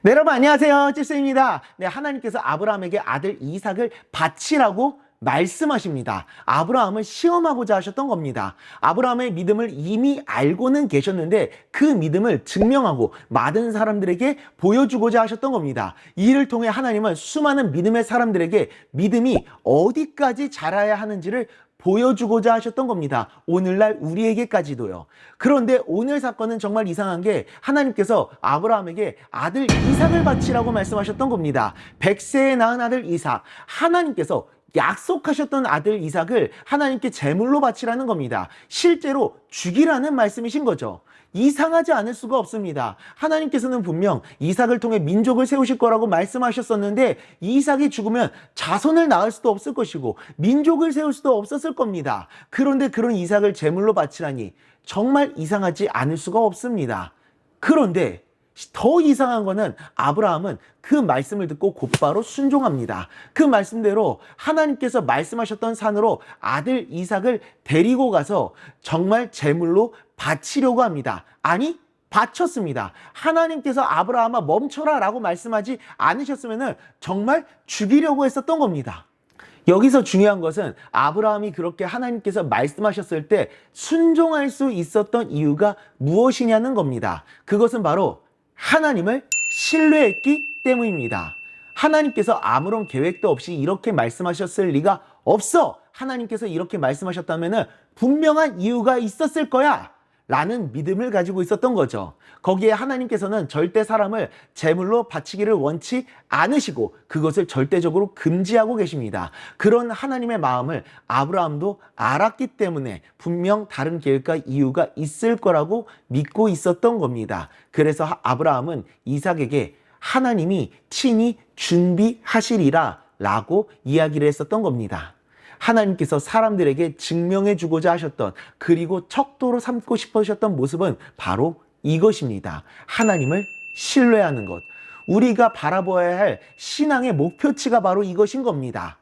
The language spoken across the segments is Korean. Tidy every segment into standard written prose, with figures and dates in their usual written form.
네, 여러분 안녕하세요. 찔쌤입니다. 네, 하나님께서 아브라함에게 아들 이삭을 바치라고 말씀하십니다. 아브라함을 시험하고자 하셨던 겁니다. 아브라함의 믿음을 이미 알고는 계셨는데 그 믿음을 증명하고 많은 사람들에게 보여주고자 하셨던 겁니다. 이를 통해 하나님은 수많은 믿음의 사람들에게 믿음이 어디까지 자라야 하는지를 보여주고자 하셨던 겁니다. 오늘날 우리에게까지도요. 그런데 오늘 사건은 정말 이상한 게 하나님께서 아브라함에게 아들 이삭을 바치라고 말씀하셨던 겁니다. 100세에 낳은 아들 이삭, 하나님께서 약속하셨던 아들 이삭을 하나님께 제물로 바치라는 겁니다. 실제로 죽이라는 말씀이신 거죠. 이상하지 않을 수가 없습니다. 하나님께서는 분명 이삭을 통해 민족을 세우실 거라고 말씀하셨었는데 이삭이 죽으면 자손을 낳을 수도 없을 것이고 민족을 세울 수도 없었을 겁니다. 그런데 그런 이삭을 제물로 바치라니 정말 이상하지 않을 수가 없습니다. 그런데 더 이상한 거는 아브라함은 그 말씀을 듣고 곧바로 순종합니다. 그 말씀대로 하나님께서 말씀하셨던 산으로 아들 이삭을 데리고 가서 정말 제물로 바치려고 합니다. 아니, 바쳤습니다. 하나님께서 아브라함아 멈춰라 라고 말씀하지 않으셨으면 정말 죽이려고 했었던 겁니다. 여기서 중요한 것은 아브라함이 그렇게 하나님께서 말씀하셨을 때 순종할 수 있었던 이유가 무엇이냐는 겁니다. 그것은 바로 하나님을 신뢰했기 때문입니다. 하나님께서 아무런 계획도 없이 이렇게 말씀하셨을 리가 없어. 하나님께서 이렇게 말씀하셨다면 분명한 이유가 있었을 거야 라는 믿음을 가지고 있었던 거죠. 거기에 하나님께서는 절대 사람을 제물로 바치기를 원치 않으시고 그것을 절대적으로 금지하고 계십니다. 그런 하나님의 마음을 아브라함도 알았기 때문에 분명 다른 계획과 이유가 있을 거라고 믿고 있었던 겁니다. 그래서 아브라함은 이삭에게 하나님이 친히 준비하시리라 라고 이야기를 했었던 겁니다. 하나님께서 사람들에게 증명해 주고자 하셨던 그리고 척도로 삼고 싶으셨던 모습은 바로 이것입니다. 하나님을 신뢰하는 것. 우리가 바라보아야 할 신앙의 목표치가 바로 이것인 겁니다.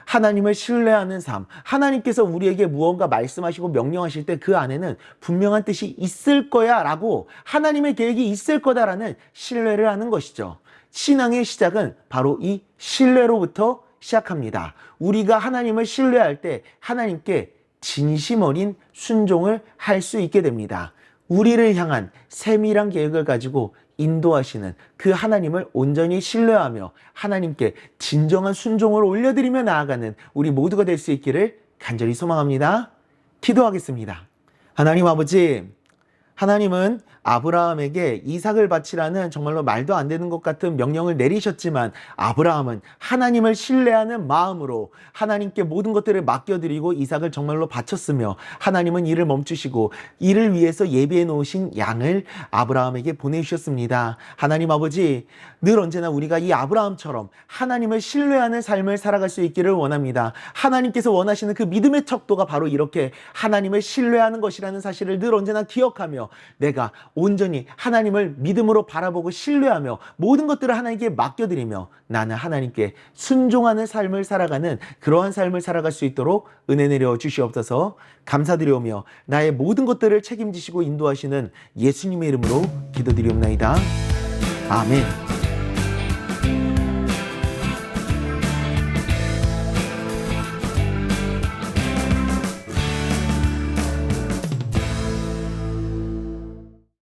하나님을 신뢰하는 삶. 하나님께서 우리에게 무언가 말씀하시고 명령하실 때 그 안에는 분명한 뜻이 있을 거야 라고 하나님의 계획이 있을 거다라는 신뢰를 하는 것이죠. 신앙의 시작은 바로 이 신뢰로부터 시작합니다. 우리가 하나님을 신뢰할 때 하나님께 진심 어린 순종을 할 수 있게 됩니다. 우리를 향한 세밀한 계획을 가지고 인도하시는 그 하나님을 온전히 신뢰하며 하나님께 진정한 순종을 올려드리며 나아가는 우리 모두가 될 수 있기를 간절히 소망합니다. 기도하겠습니다. 하나님 아버지, 하나님은 아브라함에게 이삭을 바치라는 정말로 말도 안 되는 것 같은 명령을 내리셨지만 아브라함은 하나님을 신뢰하는 마음으로 하나님께 모든 것들을 맡겨드리고 이삭을 정말로 바쳤으며 하나님은 이를 멈추시고 이를 위해서 예비해 놓으신 양을 아브라함에게 보내주셨습니다. 하나님 아버지, 늘 언제나 우리가 이 아브라함처럼 하나님을 신뢰하는 삶을 살아갈 수 있기를 원합니다. 하나님께서 원하시는 그 믿음의 척도가 바로 이렇게 하나님을 신뢰하는 것이라는 사실을 늘 언제나 기억하며 내가 온전히 하나님을 믿음으로 바라보고 신뢰하며 모든 것들을 하나님께 맡겨드리며 나는 하나님께 순종하는 삶을 살아가는 그러한 삶을 살아갈 수 있도록 은혜 내려 주시옵소서. 감사드리오며 나의 모든 것들을 책임지시고 인도하시는 예수님의 이름으로 기도드리옵나이다. 아멘.